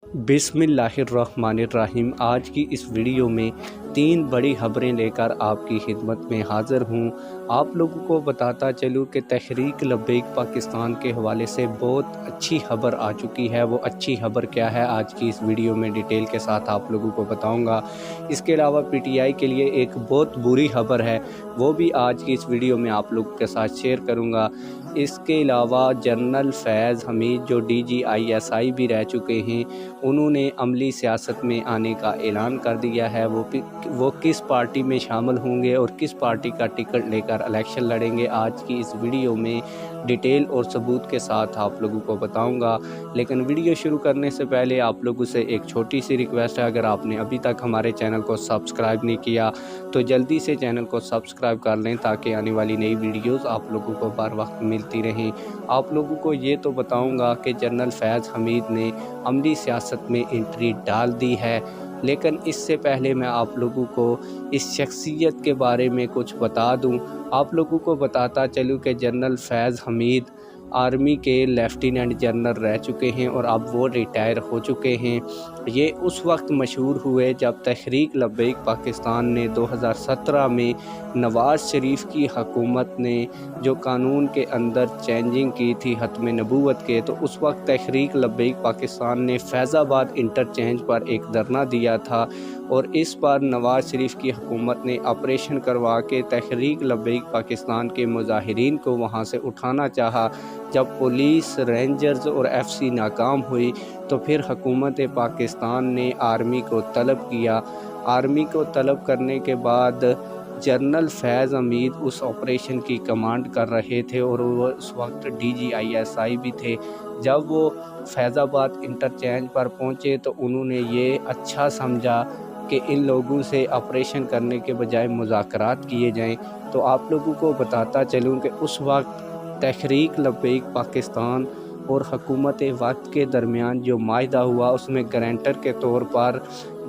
बिस्मिल्लाहिर्रहमानिर्रहीम। आज की इस वीडियो में 3 बड़ी खबरें लेकर आपकी खिदमत में हाज़िर हूँ। आप लोगों को बताता चलूँ कि तहरीक लब्बैक पाकिस्तान के हवाले से बहुत अच्छी खबर आ चुकी है। वो अच्छी खबर क्या है, आज की इस वीडियो में डिटेल के साथ आप लोगों को बताऊँगा। इसके अलावा PTI के लिए एक बहुत बुरी खबर है, वो भी आज की इस वीडियो में आप लोगों के साथ शेयर करूँगा। इसके अलावा जनरल फैज़ हमीद जो DGISI भी रह चुके हैं, उन्होंने अमली सियासत में आने का ऐलान कर दिया है। वो किस पार्टी में शामिल होंगे और किस पार्टी का टिकट लेकर इलेक्शन लड़ेंगे, आज की इस वीडियो में डिटेल और सबूत के साथ आप लोगों को बताऊंगा। लेकिन वीडियो शुरू करने से पहले आप लोगों से एक छोटी सी रिक्वेस्ट है, अगर आपने अभी तक हमारे चैनल को सब्सक्राइब नहीं किया तो जल्दी से चैनल को सब्सक्राइब कर लें, ताकि आने वाली नई वीडियोस आप लोगों को बर वक्त मिलती रहें। आप लोगों को ये तो बताऊंगा कि जनरल फैज़ हमीद ने अमली सियासत में एंट्री डाल दी है, लेकिन इससे पहले मैं आप लोगों को इस शख्सियत के बारे में कुछ बता दूं। आप लोगों को बताता चलूं कि जनरल फैज़ हमीद आर्मी के लेफ्टिनेंट जनरल रह चुके हैं और अब वो रिटायर हो चुके हैं। ये उस वक्त मशहूर हुए जब तहरीक लब्बैक पाकिस्तान ने 2017 में नवाज़ शरीफ की हुकूमत ने जो कानून के अंदर चेंजिंग की थी ख़त्म नबूवत के, तो उस वक्त तहरीक लब्बैक पाकिस्तान ने फैज़ाबाद इंटरचेंज पर एक धरना दिया था। और इस बार नवाज़ शरीफ की हुकूमत ने ऑपरेशन करवा के तहरीक लब्बैक पाकिस्तान के मुजाहिरीन को वहाँ से उठाना चाहा। जब पुलिस, रेंजर्स और FC नाकाम हुई तो फिर हुकूमत पाकिस्तान ने आर्मी को तलब किया। आर्मी को तलब करने के बाद जनरल फैज़ हमीद उस ऑपरेशन की कमांड कर रहे थे और वो उस वक्त DGISI भी थे। जब वो फैज़ाबाद इंटरचेंज पर पहुँचे तो उन्होंने ये अच्छा समझा कि इन लोगों से ऑपरेशन करने के बजाय मुज़ाकरात किए जाएं। तो आप लोगों को बताता चलूँ कि उस वक्त तहरीक लब्बैक पाकिस्तान और हुकूमत वक्त के दरमियान जो माहिदा हुआ, उसमें गारंटर के तौर पर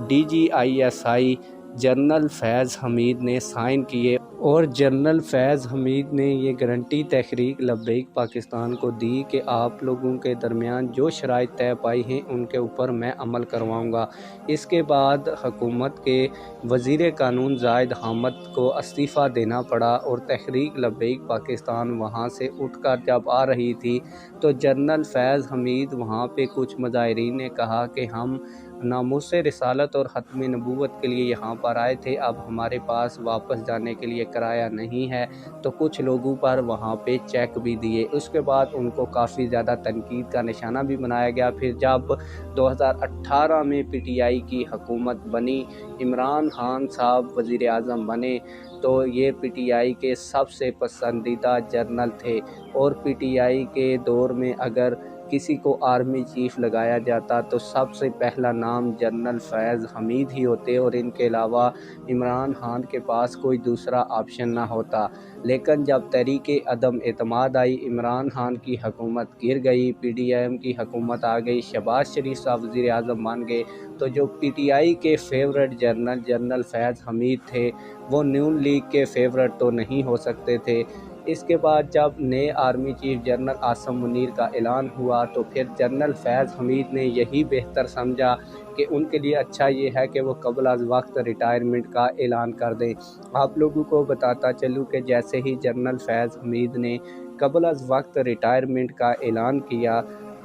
DGISI जनरल फैज़ हमीद ने साइन किए और जनरल फैज़ हमीद ने ये गारंटी तहरीक लब्बैक पाकिस्तान को दी कि आप लोगों के दरमियान जो शराइत तय पाई हैं उनके ऊपर मैं अमल करवाऊंगा। इसके बाद हुकूमत के वज़ीर कानून ज़ाहिद हामिद को इस्तीफ़ा देना पड़ा और तहरीक लब्बैक पाकिस्तान वहाँ से उठकर जब आ रही थी तो जनरल फैज़ हमीद वहाँ पे कुछ मुजाहिरीन ने कहा कि हम नामूसे रिसालत और ख़त्म नबूवत के लिए यहाँ पर आए थे, अब हमारे पास वापस जाने के लिए किराया नहीं है। तो कुछ लोगों पर वहाँ पे चेक भी दिए। उसके बाद उनको काफ़ी ज़्यादा तनकीद का निशाना भी बनाया गया। फिर जब 2018 में PTI की हुकूमत बनी, इमरान खान साहब वज़ीर आज़म बने, तो ये PTI के सबसे पसंदीदा जनरल थे। और PTI के दौर में अगर किसी को आर्मी चीफ लगाया जाता तो सबसे पहला नाम जनरल फैज़ हमीद ही होते और इनके अलावा इमरान खान के पास कोई दूसरा ऑप्शन ना होता। लेकिन जब तहरीक अदम एतमाद आई, इमरान खान की हुकूमत गिर गई, PDM की हुकूमत आ गई, शहबाज शरीफ साहब वज़ीर आज़म बन गए, तो जो PTI के फेवरेट जनरल फैज़ हमीद थे, वो नून लीग के फेवरेट तो नहीं हो सकते थे। इसके बाद जब नए army chief general Asim Munir का ऐलान हुआ तो फिर जनरल फैज़ हमीद ने यही बेहतर समझा कि उनके लिए अच्छा ये है कि वो कबल अज़ वक्त रिटायरमेंट का ऐलान कर दें। आप लोगों को बताता चलूँ कि जैसे ही जनरल फैज़ हमीद ने कबल अज़ वक्त रिटायरमेंट का ऐलान किया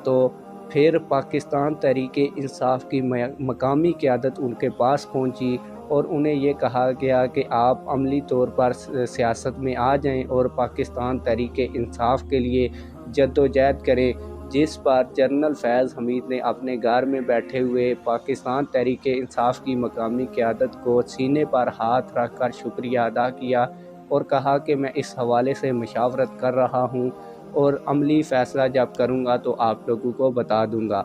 तो फिर पाकिस्तान तहरीक इंसाफ की मकामी क़यादत उनके पास पहुंची और उन्हें ये कहा गया कि आप अमली तौर पर सियासत में आ जाएं और पाकिस्तान तहरीक इंसाफ के लिए जद्दोजहद करें। जिस पर जनरल फैज़ हमीद ने अपने घर में बैठे हुए पाकिस्तान तहरीक इंसाफ की मकामी क़यादत को सीने पर हाथ रख कर शुक्रिया अदा किया और कहा कि मैं इस हवाले से मशावरत कर रहा हूँ और अमली फ़ैसला जब करूँगा तो आप लोगों को बता दूँगा।